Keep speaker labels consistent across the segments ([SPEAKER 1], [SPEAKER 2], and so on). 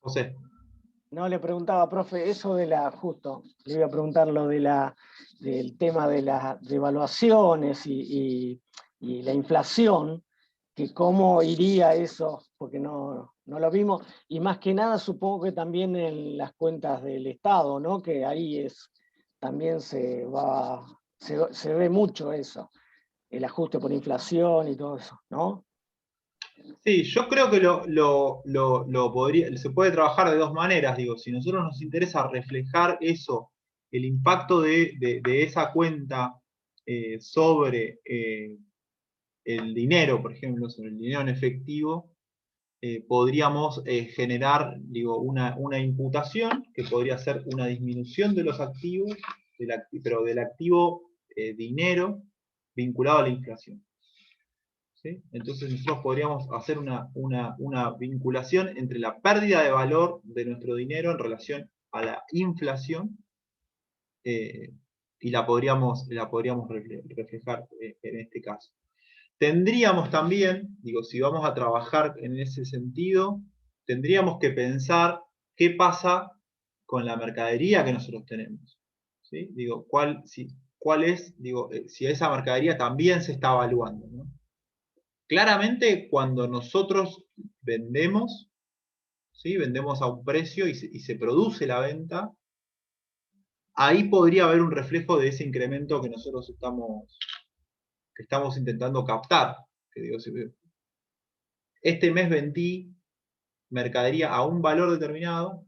[SPEAKER 1] José.
[SPEAKER 2] No, le preguntaba, profe, eso de justo, le iba a preguntar lo del tema de las devaluaciones y la inflación, que cómo iría eso, porque no lo vimos, y más que nada supongo que también en las cuentas del Estado, ¿no? Que ahí también se ve mucho eso, el ajuste por inflación y todo eso, ¿no?
[SPEAKER 1] Sí, yo creo que se puede trabajar de dos maneras. Digo, si a nosotros nos interesa reflejar eso, el impacto de esa cuenta sobre el dinero, por ejemplo, sobre el dinero en efectivo, podríamos generar, digo, una imputación que podría ser una disminución de los activos, pero del activo dinero vinculado a la inflación. ¿Sí? Entonces nosotros podríamos hacer una vinculación entre la pérdida de valor de nuestro dinero en relación a la inflación y la podríamos reflejar en este caso. Tendríamos también, digo, si vamos a trabajar en ese sentido, tendríamos que pensar qué pasa con la mercadería que nosotros tenemos. ¿Sí? Digo, cuál es, digo, si esa mercadería también se está evaluando, ¿no? Claramente, cuando nosotros vendemos, ¿sí? Vendemos a un precio y se produce la venta, ahí podría haber un reflejo de ese incremento que nosotros estamos intentando captar. Que digo, este mes vendí mercadería a un valor determinado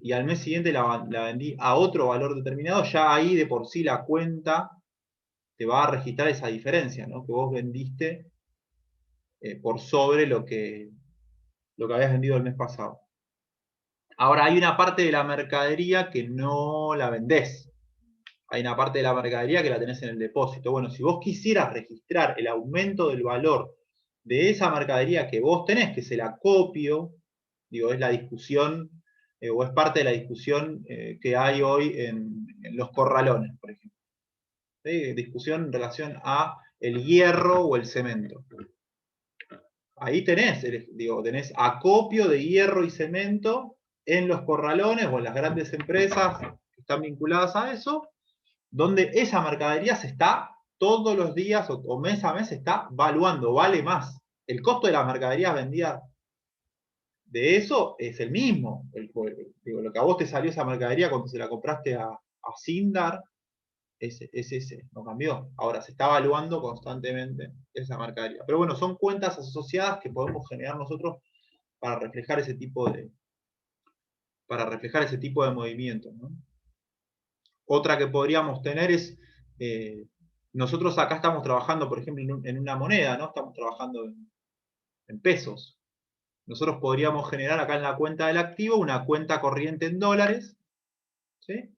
[SPEAKER 1] y al mes siguiente la vendí a otro valor determinado, ya ahí de por sí la cuenta te va a registrar esa diferencia, ¿no? Que vos vendiste por sobre lo que habías vendido el mes pasado. Ahora, hay una parte de la mercadería que no la vendés. Hay una parte de la mercadería que la tenés en el depósito. Bueno, si vos quisieras registrar el aumento del valor de esa mercadería que vos tenés, que se la copio, digo, es la discusión, o es parte de la discusión que hay hoy en los corralones, por ejemplo. ¿Sí? Discusión en relación a el hierro o el cemento. Ahí tenés acopio de hierro y cemento en los corralones o en las grandes empresas que están vinculadas a eso, donde esa mercadería se está todos los días o mes a mes se está valuando, vale más. El costo de las mercaderías vendidas de eso es el mismo. Lo que a vos te salió esa mercadería cuando se la compraste a Sindar, es ese, no cambió. Ahora se está evaluando constantemente esa mercadería. Pero bueno, son cuentas asociadas que podemos generar nosotros para reflejar ese tipo de movimientos, ¿no? Otra que podríamos tener es, nosotros acá estamos trabajando, por ejemplo, en una moneda, ¿no? Estamos trabajando en pesos. Nosotros podríamos generar acá en la cuenta del activo una cuenta corriente en dólares, ¿sí?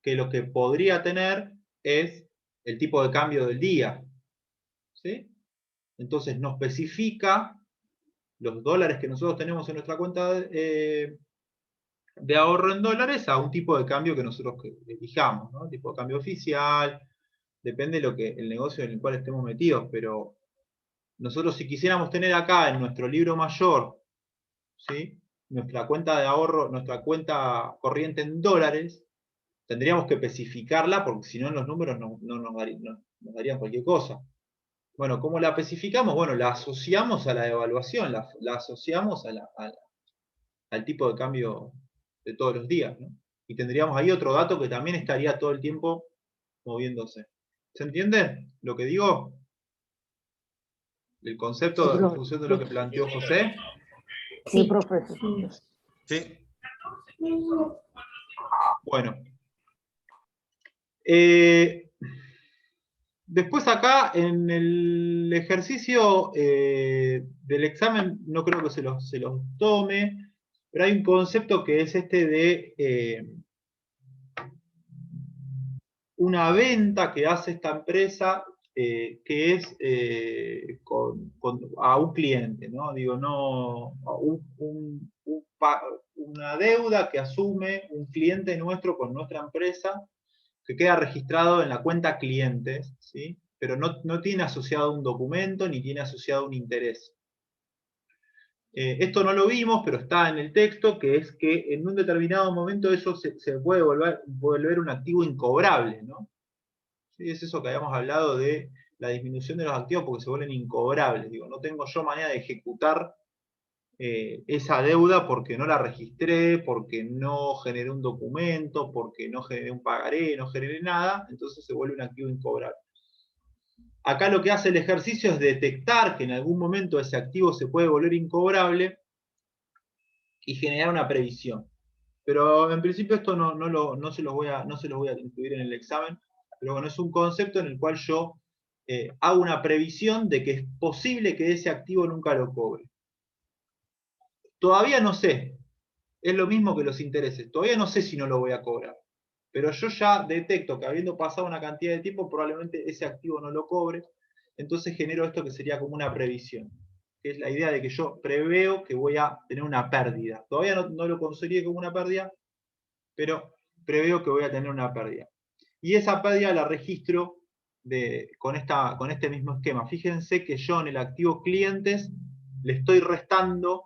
[SPEAKER 1] Que lo que podría tener es el tipo de cambio del día, ¿sí? Entonces nos especifica los dólares que nosotros tenemos en nuestra cuenta de ahorro en dólares a un tipo de cambio que nosotros elijamos, ¿no? Tipo de cambio oficial, depende de el negocio en el cual estemos metidos, pero nosotros si quisiéramos tener acá en nuestro libro mayor, ¿sí? Nuestra cuenta de ahorro, nuestra cuenta corriente en dólares, tendríamos que especificarla porque si no los números no nos darían cualquier cosa. Bueno, ¿cómo la especificamos? Bueno, la asociamos a la devaluación, la asociamos al tipo de cambio de todos los días, ¿no? Y tendríamos ahí otro dato que también estaría todo el tiempo moviéndose. ¿Se entiende lo que digo? El
[SPEAKER 2] Sí,
[SPEAKER 1] concepto en
[SPEAKER 2] profe.
[SPEAKER 1] función de lo que planteó José.
[SPEAKER 2] Sí,
[SPEAKER 3] Sí,
[SPEAKER 2] profe.
[SPEAKER 1] Sí. Bueno. Después acá en el ejercicio del examen no creo que se los tome, pero hay un concepto que es este de una venta que hace esta empresa que es a un cliente, ¿no? Digo, no, una deuda que asume un cliente nuestro con nuestra empresa que queda registrado en la cuenta clientes, ¿sí? Pero no tiene asociado un documento ni tiene asociado un interés. Esto no lo vimos, pero está en el texto, que es que en un determinado momento eso se puede volver un activo incobrable, ¿no? ¿Sí? Es eso que habíamos hablado de la disminución de los activos porque se vuelven incobrables. Digo, no tengo yo manera de ejecutar esa deuda porque no la registré, porque no generé un documento, porque no generé un pagaré, no generé nada, entonces se vuelve un activo incobrable. Acá lo que hace el ejercicio es detectar que en algún momento ese activo se puede volver incobrable y generar una previsión. Pero en principio esto no se los voy a incluir en el examen, pero bueno, es un concepto en el cual yo hago una previsión de que es posible que ese activo nunca lo cobre. Todavía no sé, es lo mismo que los intereses, todavía no sé si no lo voy a cobrar, pero yo ya detecto que habiendo pasado una cantidad de tiempo probablemente ese activo no lo cobre, entonces genero esto que sería como una previsión, que es la idea de que yo preveo que voy a tener una pérdida. Todavía no lo consolidé como una pérdida, pero preveo que voy a tener una pérdida. Y esa pérdida la registro con este mismo esquema. Fíjense que yo en el activo clientes le estoy restando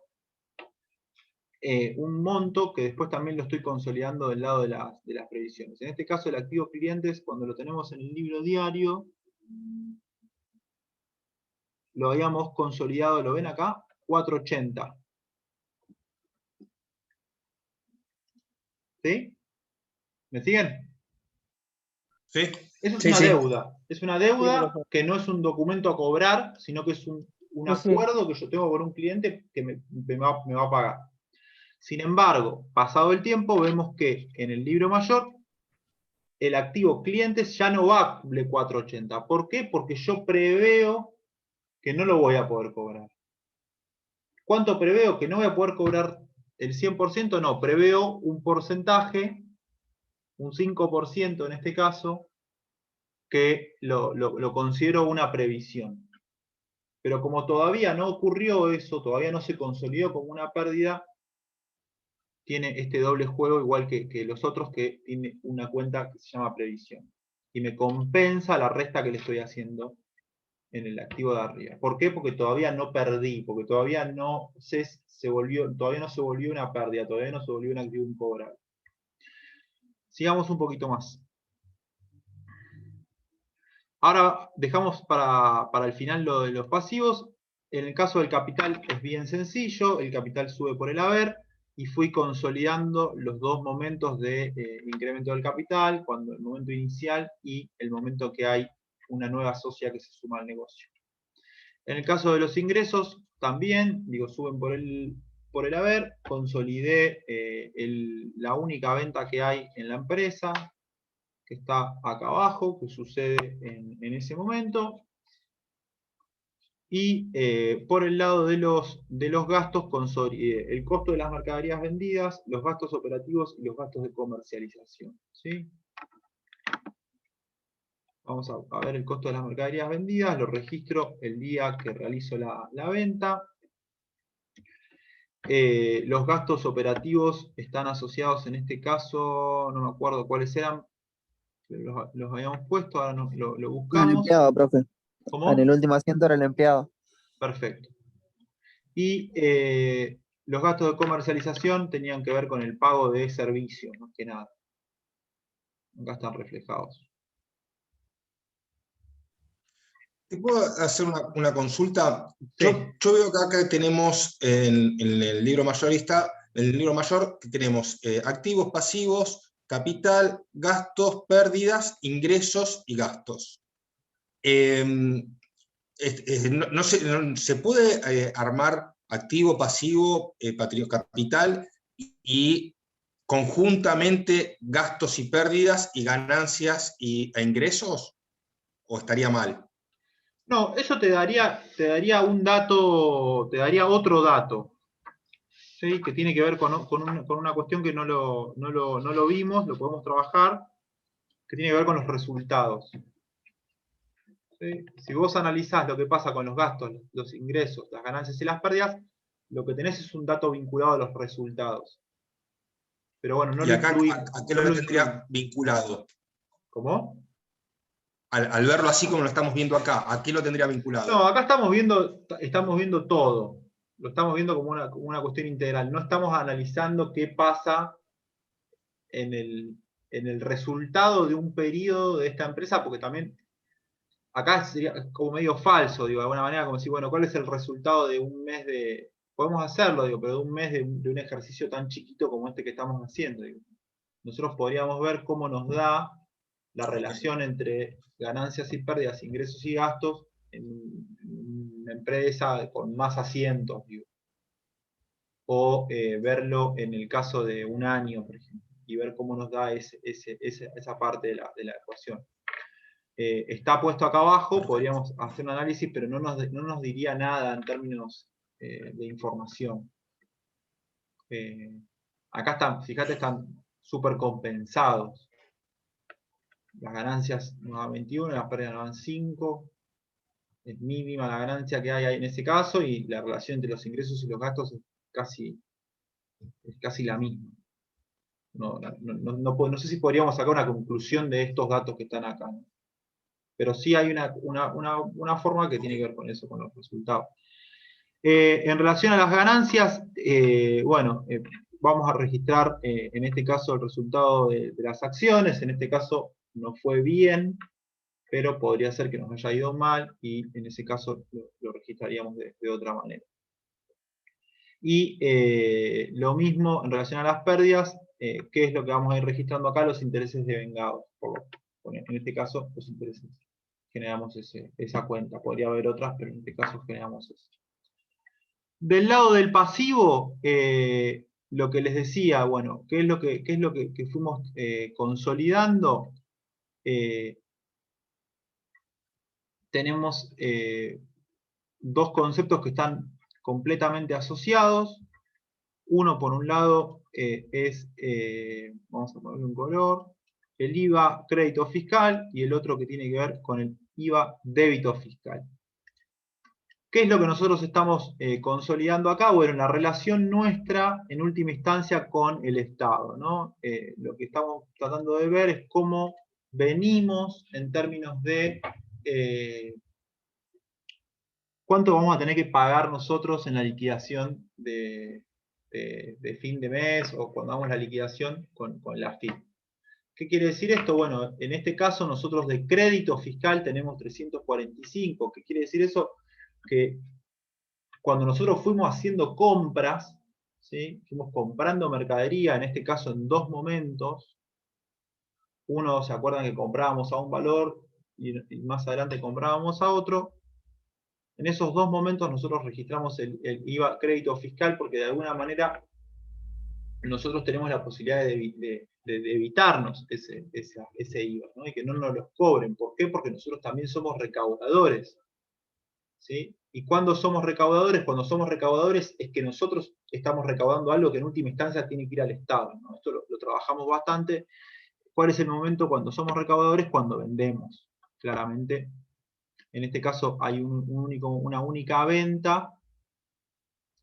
[SPEAKER 1] un monto que después también lo estoy consolidando del lado de las previsiones. En este caso el activo clientes, cuando lo tenemos en el libro diario, lo habíamos consolidado, ¿lo ven acá? 480. ¿Sí? ¿Me siguen?
[SPEAKER 3] Sí.
[SPEAKER 1] Eso es
[SPEAKER 3] Sí,
[SPEAKER 1] una
[SPEAKER 3] sí.
[SPEAKER 1] deuda. Es una deuda
[SPEAKER 2] Sí,
[SPEAKER 1] que no es un documento a cobrar, sino que es un
[SPEAKER 2] sí.
[SPEAKER 1] acuerdo que yo tengo con un cliente que me va a pagar. Sin embargo, pasado el tiempo, vemos que en el libro mayor el activo clientes ya no vale 480. ¿Por qué? Porque yo preveo que no lo voy a poder cobrar. ¿Cuánto preveo? Que no voy a poder cobrar el 100%, no, preveo un porcentaje, un 5% en este caso, que lo considero una previsión. Pero como todavía no ocurrió eso, todavía no se consolidó como una pérdida, tiene este doble juego igual que los otros, que tiene una cuenta que se llama previsión. Y me compensa la resta que le estoy haciendo en el activo de arriba. ¿Por qué? Porque todavía no perdí, porque todavía no se volvió una pérdida, todavía no se volvió un activo incobrable. Sigamos un poquito más. Ahora dejamos para el final lo de los pasivos. En el caso del capital es bien sencillo, el capital sube por el haber y fui consolidando los dos momentos de incremento del capital, cuando el momento inicial y el momento que hay una nueva socia que se suma al negocio. En el caso de los ingresos, también, suben por el haber, consolidé la única venta que hay en la empresa, que está acá abajo, que sucede en ese momento. Y por el lado de los gastos, consolidé el costo de las mercaderías vendidas, los gastos operativos y los gastos de comercialización. ¿Sí? Vamos a ver el costo de las mercaderías vendidas, lo registro el día que realizo la venta. Los gastos operativos están asociados en este caso, no me acuerdo cuáles eran, pero los habíamos puesto, ahora lo
[SPEAKER 4] Era el
[SPEAKER 1] buscamos.
[SPEAKER 4] empleado, profe.
[SPEAKER 1] ¿Cómo?
[SPEAKER 4] En el último asiento era el empleado.
[SPEAKER 1] Perfecto. Y los gastos de comercialización tenían que ver con el pago de servicios, más que nada. Acá están reflejados.
[SPEAKER 3] ¿Te puedo hacer una consulta?
[SPEAKER 1] Sí.
[SPEAKER 3] Yo veo que acá tenemos en el libro mayorista, en el libro mayor, que tenemos activos, pasivos, capital, gastos, pérdidas, ingresos y gastos. ¿Se puede armar activo, pasivo, capital y conjuntamente gastos y pérdidas y ganancias e ingresos? ¿O estaría mal?
[SPEAKER 1] No, eso te daría un dato, te daría otro dato, ¿sí? Que tiene que ver con una cuestión que no lo vimos, lo podemos trabajar, que tiene que ver con los resultados. ¿Sí? Si vos analizás lo que pasa con los gastos, los ingresos, las ganancias y las pérdidas, lo que tenés es un dato vinculado a los resultados. Pero bueno, no
[SPEAKER 3] ¿Y
[SPEAKER 1] lo
[SPEAKER 3] acá
[SPEAKER 1] incluí.
[SPEAKER 3] a qué lo tendría vinculado?
[SPEAKER 1] ¿Cómo?
[SPEAKER 3] Al verlo así como lo estamos viendo acá, ¿a qué lo tendría vinculado?
[SPEAKER 1] No, acá estamos viendo todo. lo estamos viendo como una cuestión integral. No estamos analizando qué pasa en el resultado de un periodo de esta empresa, porque también acá sería como medio falso, digo, de alguna manera, como decir, bueno, ¿cuál es el resultado de un mes de... Podemos hacerlo, digo, pero de un mes de un ejercicio tan chiquito como este que estamos haciendo, digo. Nosotros podríamos ver cómo nos da la relación entre ganancias y pérdidas, ingresos y gastos en una empresa con más asientos, digo. O verlo en el caso de un año, por ejemplo, y ver cómo nos da esa parte de la ecuación. Está puesto acá abajo, podríamos hacer un análisis, pero no nos diría nada en términos de información. Acá están, fíjate, están súper compensados. Las ganancias nos dan 21, las pérdidas nos dan 5. Es mínima la ganancia que hay ahí en ese caso, y la relación entre los ingresos y los gastos es casi la misma. No sé si podríamos sacar una conclusión de estos datos que están acá, ¿no? Pero sí hay una forma que tiene que ver con eso, con los resultados. En relación a las ganancias, vamos a registrar en este caso el resultado de las acciones. En este caso no fue bien, pero podría ser que nos haya ido mal, y en ese caso lo registraríamos de otra manera. Y lo mismo en relación a las pérdidas, ¿qué es lo que vamos a ir registrando acá? Los intereses devengados. En este caso, los intereses. Generamos esa cuenta. Podría haber otras, pero en este caso generamos eso. Del lado del pasivo, lo que les decía, bueno, ¿qué es lo que fuimos consolidando? Tenemos dos conceptos que están completamente asociados. Uno, por un lado, vamos a ponerle un color, el IVA crédito fiscal, y el otro que tiene que ver con el IVA débito fiscal. ¿Qué es lo que nosotros estamos consolidando acá? Bueno, la relación nuestra, en última instancia, con el Estado, ¿no? Lo que estamos tratando de ver es cómo venimos en términos de cuánto vamos a tener que pagar nosotros en la liquidación de fin de mes, o cuando hagamos la liquidación con la FIP. ¿Qué quiere decir esto? Bueno, en este caso nosotros de crédito fiscal tenemos 345. ¿Qué quiere decir eso? Que cuando nosotros fuimos haciendo compras, ¿sí? Fuimos comprando mercadería, en este caso en dos momentos. Uno, ¿se acuerdan que comprábamos a un valor y más adelante comprábamos a otro? En esos dos momentos nosotros registramos el IVA crédito fiscal, porque de alguna manera nosotros tenemos la posibilidad de evitarnos ese IVA, ¿no? Y que no nos los cobren. ¿Por qué? Porque nosotros también somos recaudadores, ¿sí? ¿Y cuándo somos recaudadores? Cuando somos recaudadores es que nosotros estamos recaudando algo que en última instancia tiene que ir al Estado, ¿no? Esto lo trabajamos bastante. ¿Cuál es el momento cuando somos recaudadores? Cuando vendemos, claramente. En este caso hay una única venta,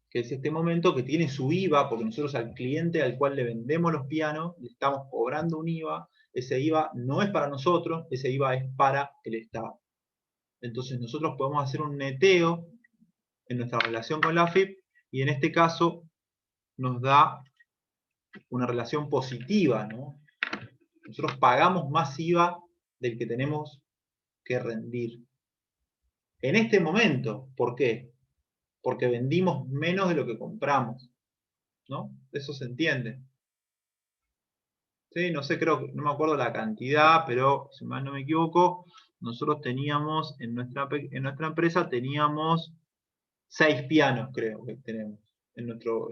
[SPEAKER 1] que es este momento, que tiene su IVA, porque nosotros al cliente al cual le vendemos los pianos le estamos cobrando un IVA. Ese IVA no es para nosotros, ese IVA es para el Estado. Entonces nosotros podemos hacer un neteo en nuestra relación con la AFIP, y en este caso nos da una relación positiva, ¿no? Nosotros pagamos más IVA del que tenemos que rendir. En este momento, ¿por qué? Porque vendimos menos de lo que compramos, ¿no? Eso se entiende. ¿Sí? No sé, no me acuerdo la cantidad, pero si mal no me equivoco, nosotros teníamos, en nuestra empresa, teníamos 6 pianos, creo que tenemos, en nuestro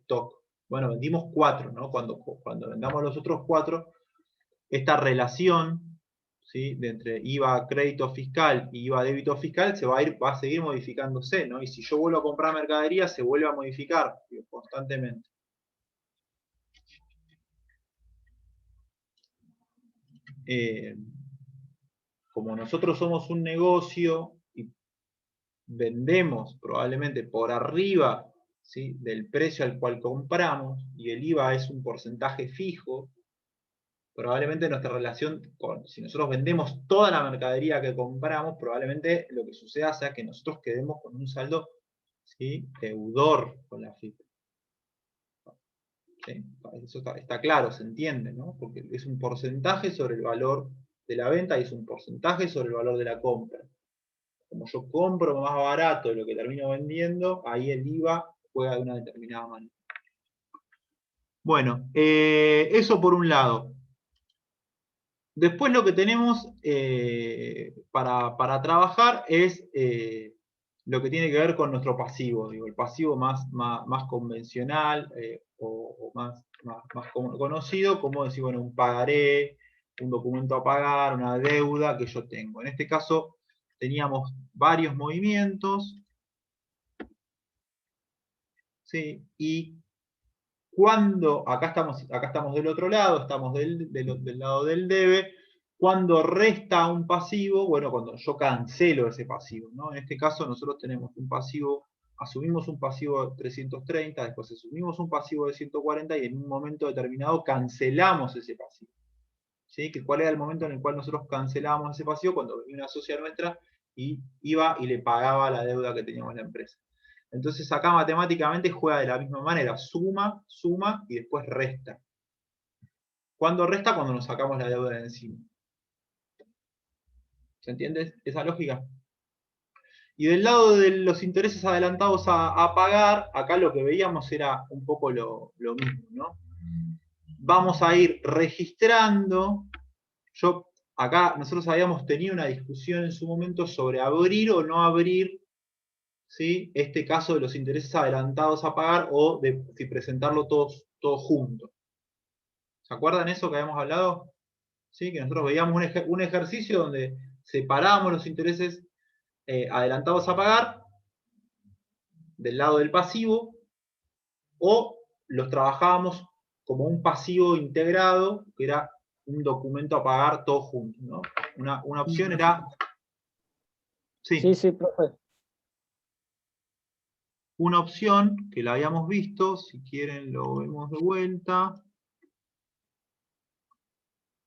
[SPEAKER 1] stock. Bueno, vendimos 4, ¿no? Cuando vendamos los otros 4, esta relación, ¿sí?, de entre IVA crédito fiscal y IVA débito fiscal va a seguir modificándose, ¿no? Y si yo vuelvo a comprar mercadería, se vuelve a modificar, digo, constantemente. Como nosotros somos un negocio y vendemos probablemente por arriba, ¿sí?, del precio al cual compramos, y el IVA es un porcentaje fijo, probablemente nuestra relación si nosotros vendemos toda la mercadería que compramos, probablemente lo que suceda sea que nosotros quedemos con un saldo ¿sí? Deudor con la AFIP. ¿Sí? Eso está claro, se entiende, ¿no? Porque es un porcentaje sobre el valor de la venta y es un porcentaje sobre el valor de la compra. Como yo compro más barato de lo que termino vendiendo, ahí el IVA juega de una determinada manera. Bueno, eso por un lado. Después lo que tenemos para trabajar es lo que tiene que ver con nuestro pasivo, digo, el pasivo más convencional o más conocido, como decir, bueno, un pagaré, un documento a pagar, una deuda que yo tengo. En este caso teníamos varios movimientos, ¿sí? Y cuando, acá estamos del otro lado, estamos del lado del debe, cuando resta un pasivo, bueno, cuando yo cancelo ese pasivo, ¿no? En este caso nosotros tenemos un pasivo, asumimos un pasivo de 330, después asumimos un pasivo de 140 y en un momento determinado cancelamos ese pasivo. ¿Sí? ¿Cuál era el momento en el cual nosotros cancelábamos ese pasivo? Cuando venía una socia nuestra y iba y le pagaba la deuda que teníamos en la empresa. Entonces acá matemáticamente juega de la misma manera, suma, suma y después resta. ¿Cuándo resta? Cuando nos sacamos la deuda de encima. ¿Se entiende esa lógica? Y del lado de los intereses adelantados a pagar, acá lo que veíamos era un poco lo mismo, ¿no? Vamos a ir registrando. Acá nosotros habíamos tenido una discusión en su momento sobre abrir o no abrir, ¿sí? Este caso de los intereses adelantados a pagar o de si presentarlo todos juntos. ¿Se acuerdan eso que habíamos hablado? ¿Sí? Que nosotros veíamos un ejercicio donde separábamos los intereses adelantados a pagar del lado del pasivo o los trabajábamos como un pasivo integrado, que era un documento a pagar todos juntos, ¿no? Una opción era...
[SPEAKER 2] Sí, sí, profe.
[SPEAKER 1] Una opción que la habíamos visto, si quieren lo vemos de vuelta.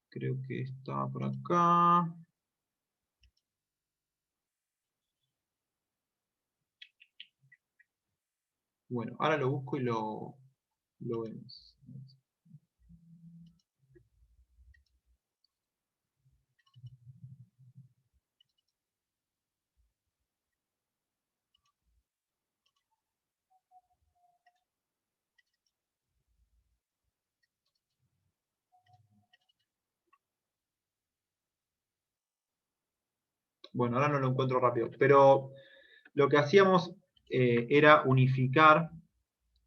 [SPEAKER 1] Creo que está por acá. Bueno, ahora lo busco y lo vemos. Bueno, ahora no lo encuentro rápido, pero lo que hacíamos era unificar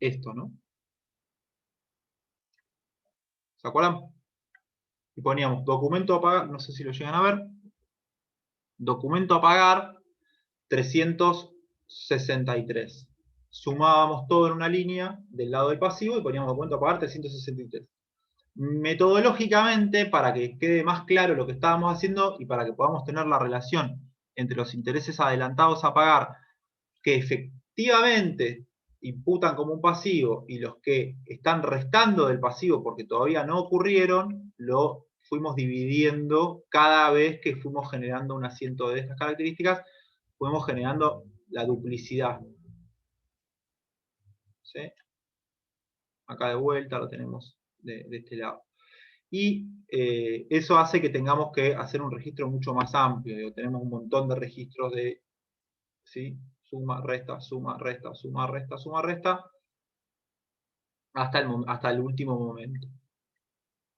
[SPEAKER 1] esto, ¿no? ¿Se acuerdan? Y poníamos documento a pagar, no sé si lo llegan a ver, documento a pagar 363. Sumábamos todo en una línea del lado del pasivo y poníamos documento a pagar 363. Metodológicamente, para que quede más claro lo que estábamos haciendo y para que podamos tener la relación entre los intereses adelantados a pagar que efectivamente imputan como un pasivo y los que están restando del pasivo porque todavía no ocurrieron, lo fuimos dividiendo cada vez que fuimos generando un asiento de estas características, fuimos generando la duplicidad. ¿Sí? Acá de vuelta lo tenemos de este lado. Y eso hace que tengamos que hacer un registro mucho más amplio. Digo, tenemos un montón de registros de, ¿sí? Suma, resta, suma, resta, suma, resta, suma, resta, hasta el último momento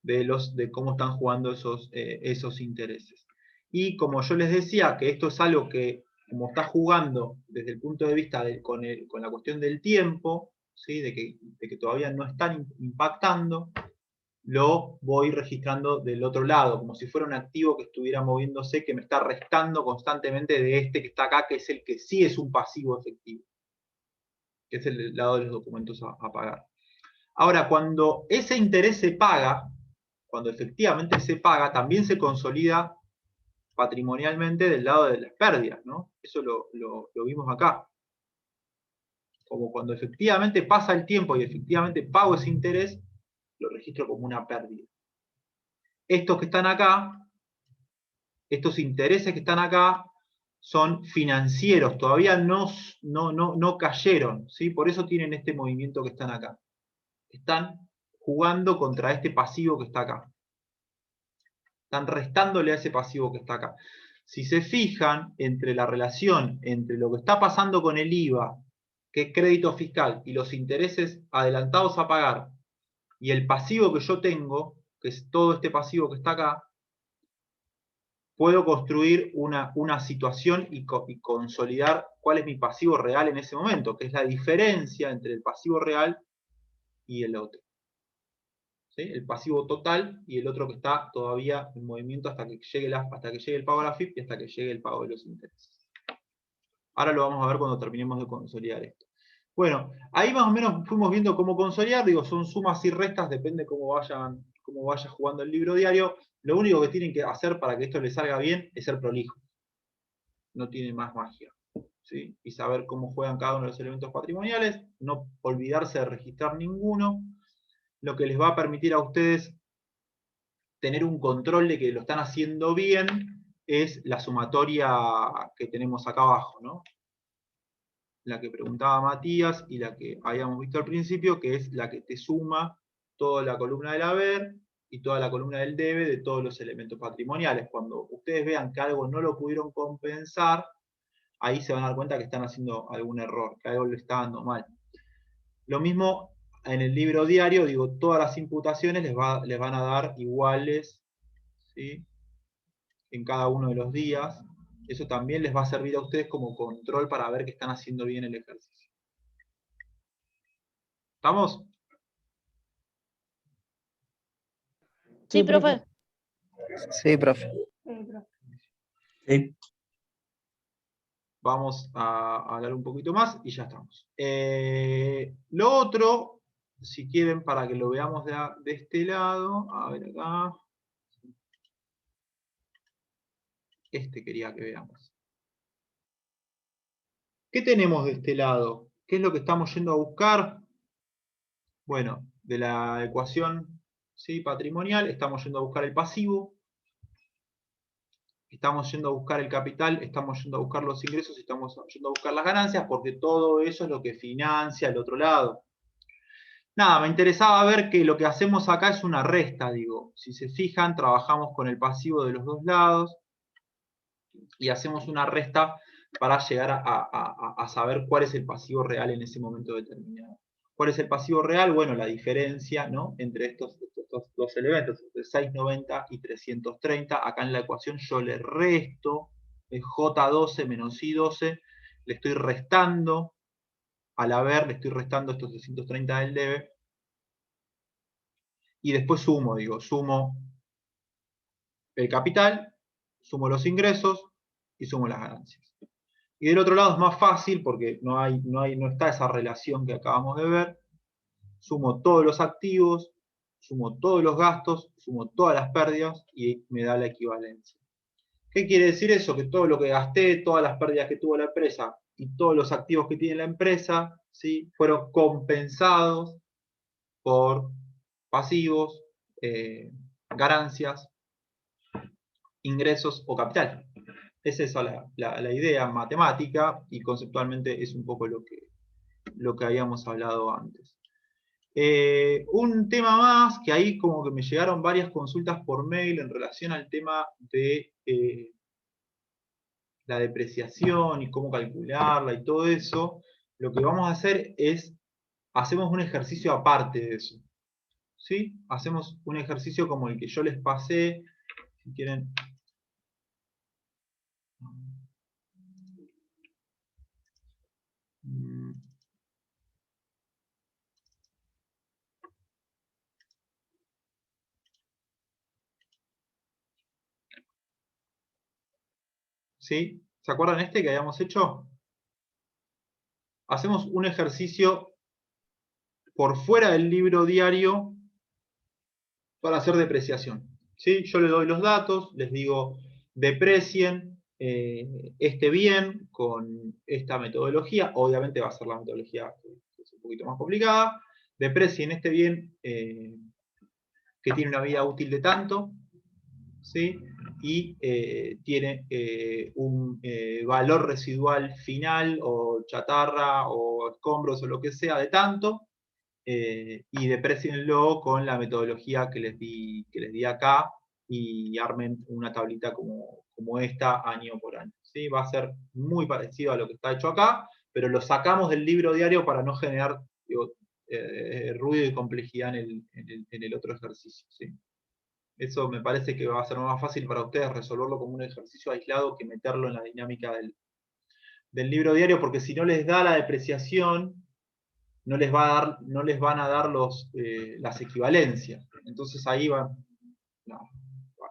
[SPEAKER 1] de cómo están jugando esos intereses. Y como yo les decía, que esto es algo que, como está jugando desde el punto de vista con la cuestión del tiempo, ¿sí? de que todavía no están impactando, lo voy registrando del otro lado, como si fuera un activo que estuviera moviéndose, que me está restando constantemente de este que está acá, que es el que sí es un pasivo efectivo, que es el lado de los documentos a pagar. Ahora, cuando ese interés se paga, cuando efectivamente se paga, también se consolida patrimonialmente del lado de las pérdidas, ¿no? Eso lo vimos acá. Como cuando efectivamente pasa el tiempo y efectivamente pago ese interés, lo registro como una pérdida. Estos que están acá, estos intereses que están acá, son financieros, todavía no cayeron, ¿sí? Por eso tienen este movimiento que están acá. Están jugando contra este pasivo que está acá. Están restándole a ese pasivo que está acá. Si se fijan entre la relación entre lo que está pasando con el IVA, que es crédito fiscal, y los intereses adelantados a pagar, y el pasivo que yo tengo, que es todo este pasivo que está acá, puedo construir una situación y consolidar cuál es mi pasivo real en ese momento, que es la diferencia entre el pasivo real y el otro. ¿Sí? El pasivo total y el otro que está todavía en movimiento hasta que llegue el pago de la AFIP y hasta que llegue el pago de los intereses. Ahora lo vamos a ver cuando terminemos de consolidar esto. Bueno, ahí más o menos fuimos viendo cómo consolidar, digo, son sumas y restas, depende cómo vaya jugando el libro diario. Lo único que tienen que hacer para que esto les salga bien es ser prolijo. No tiene más magia. ¿Sí? Y saber cómo juegan cada uno de los elementos patrimoniales, no olvidarse de registrar ninguno, lo que les va a permitir a ustedes tener un control de que lo están haciendo bien es la sumatoria que tenemos acá abajo, ¿no? La que preguntaba Matías y la que habíamos visto al principio, que es la que te suma toda la columna del haber y toda la columna del debe de todos los elementos patrimoniales. Cuando ustedes vean que algo no lo pudieron compensar, ahí se van a dar cuenta que están haciendo algún error, que algo le está dando mal. Lo mismo en el libro diario, digo, todas las imputaciones les van a dar iguales, ¿sí? En cada uno de los días. Eso también les va a servir a ustedes como control para ver que están haciendo bien el ejercicio. ¿Estamos?
[SPEAKER 5] Sí, profe.
[SPEAKER 4] Sí, profe.
[SPEAKER 3] Sí.
[SPEAKER 1] Vamos a hablar un poquito más y ya estamos. Lo otro, si quieren, para que lo veamos de este lado, a ver acá. Este quería que veamos. ¿Qué tenemos de este lado? ¿Qué es lo que estamos yendo a buscar? Bueno, de la ecuación, ¿sí?, patrimonial, estamos yendo a buscar el pasivo, estamos yendo a buscar el capital, estamos yendo a buscar los ingresos, estamos yendo a buscar las ganancias, porque todo eso es lo que financia el otro lado. Nada, me interesaba ver que lo que hacemos acá es una resta, digo. Si se fijan, trabajamos con el pasivo de los dos lados y hacemos una resta para llegar a saber cuál es el pasivo real en ese momento determinado. ¿Cuál es el pasivo real? Bueno, la diferencia, ¿no?, entre estos dos elementos, entre 690 y 330. Acá en la ecuación yo le resto, es J12 menos I12, le estoy restando al haber, le estoy restando estos 330 del debe, y después sumo, sumo el capital, sumo los ingresos y sumo las ganancias. Y del otro lado es más fácil porque no está esa relación que acabamos de ver. Sumo todos los activos, sumo todos los gastos, sumo todas las pérdidas y me da la equivalencia. ¿Qué quiere decir eso? Que todo lo que gasté, todas las pérdidas que tuvo la empresa y todos los activos que tiene la empresa, ¿sí?, fueron compensados por pasivos, ganancias, ingresos o capital. Es esa la idea matemática y conceptualmente es un poco lo que habíamos hablado antes. Un tema más, que ahí como que me llegaron varias consultas por mail en relación al tema de la depreciación y cómo calcularla y todo eso. Lo que vamos a hacer es, hacemos un ejercicio aparte de eso. ¿Sí? Hacemos un ejercicio como el que yo les pasé, si quieren. ¿Sí? ¿Se acuerdan este que habíamos hecho? Hacemos un ejercicio por fuera del libro diario para hacer depreciación. ¿Sí? Yo les doy los datos, les digo, deprecien este bien con esta metodología. Obviamente va a ser la metodología que es un poquito más complicada. Deprecien este bien que tiene una vida útil de tanto, ¿sí?, y tiene un valor residual final, o chatarra, o escombros, o lo que sea de tanto, y deprécienlo con la metodología que les di acá, y armen una tablita como esta año por año. ¿Sí? Va a ser muy parecido a lo que está hecho acá, pero lo sacamos del libro diario para no generar ruido y complejidad en el otro ejercicio. ¿Sí? Eso me parece que va a ser más fácil para ustedes resolverlo como un ejercicio aislado que meterlo en la dinámica del libro diario, porque si no les da la depreciación, no les van a dar las equivalencias. Entonces ahí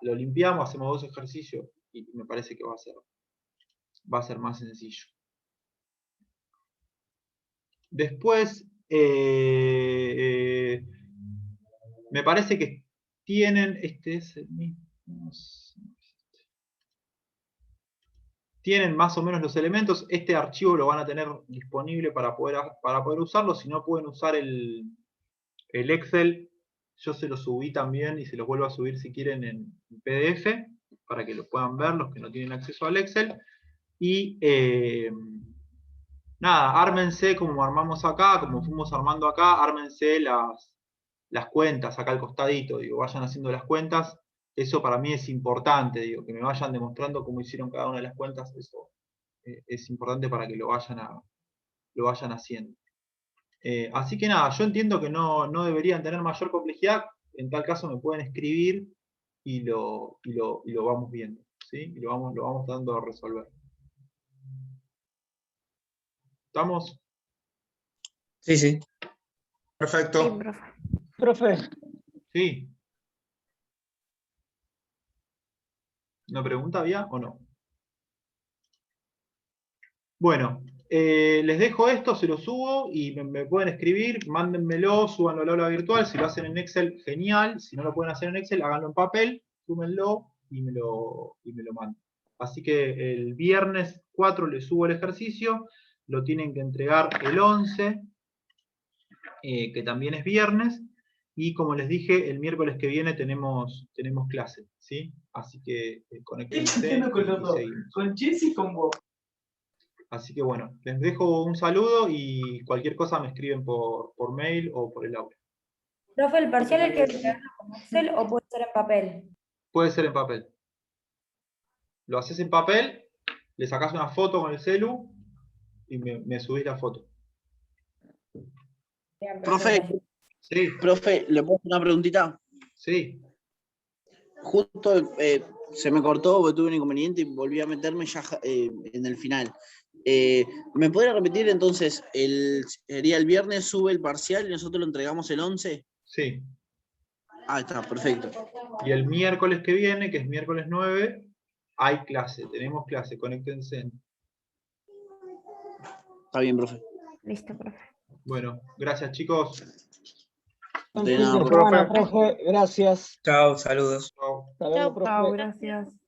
[SPEAKER 1] lo limpiamos, hacemos 2 ejercicios y me parece que va a ser más sencillo. Después, me parece que tienen, este es el mismo, tienen más o menos los elementos. Este archivo lo van a tener disponible para poder usarlo. Si no, pueden usar el Excel. Yo se lo subí también y se los vuelvo a subir si quieren en PDF, para que lo puedan ver los que no tienen acceso al Excel. Y nada, ármense como armamos acá, como fuimos armando acá, ármense las cuentas acá al costadito, digo, vayan haciendo las cuentas. Eso para mí es importante, digo, que me vayan demostrando cómo hicieron cada una de las cuentas. Eso es importante para que lo vayan haciendo. Así que nada, yo entiendo que no deberían tener mayor complejidad. En tal caso me pueden escribir y lo vamos viendo, ¿sí? Y lo vamos dando a resolver. ¿Estamos?
[SPEAKER 4] Sí, sí.
[SPEAKER 3] Perfecto.
[SPEAKER 5] Sí, profe.
[SPEAKER 2] Profe,
[SPEAKER 1] Sí. ¿Una pregunta había o no? Bueno, les dejo esto, se lo subo y me pueden escribir, mándenmelo, súbanlo al aula virtual. Si lo hacen en Excel, genial. Si no lo pueden hacer en Excel, háganlo en papel, súmenlo y me lo mandan. Así que el viernes 4 les subo el ejercicio, lo tienen que entregar el 11, que también es viernes, y como les dije, el miércoles que viene tenemos clase, ¿sí? Así que conéctense y seguimos.
[SPEAKER 6] Con Jessy y con vos.
[SPEAKER 1] Así que bueno, les dejo un saludo y cualquier cosa me escriben por mail o por el aula.
[SPEAKER 7] Profe, ¿el parcial hay que entregarlo con Excel o puede ser en papel?
[SPEAKER 1] Puede ser en papel. Lo haces en papel, le sacás una foto con el celu y me subís la foto.
[SPEAKER 7] Bien,
[SPEAKER 4] Profe,
[SPEAKER 7] perfecto.
[SPEAKER 1] Sí,
[SPEAKER 4] profe, ¿le puedo hacer una preguntita?
[SPEAKER 1] sí.
[SPEAKER 4] Justo se me cortó porque tuve un inconveniente y volví a meterme ya en el final. ¿Me podría repetir entonces? Sería el viernes sube el parcial y nosotros lo entregamos el 11.
[SPEAKER 1] Sí.
[SPEAKER 4] Ah, está, perfecto.
[SPEAKER 1] Y el miércoles que viene, que es miércoles 9, hay clase, tenemos clase, conéctense.
[SPEAKER 4] Está bien, profe.
[SPEAKER 5] Listo, profe.
[SPEAKER 1] Bueno, gracias chicos.
[SPEAKER 2] buen
[SPEAKER 4] De
[SPEAKER 2] fin
[SPEAKER 4] nada,
[SPEAKER 2] de
[SPEAKER 4] profe.
[SPEAKER 2] semana, profe. Gracias.
[SPEAKER 6] Chao, saludos.
[SPEAKER 1] Chao.
[SPEAKER 2] Hasta luego, profe.
[SPEAKER 5] Chao, gracias.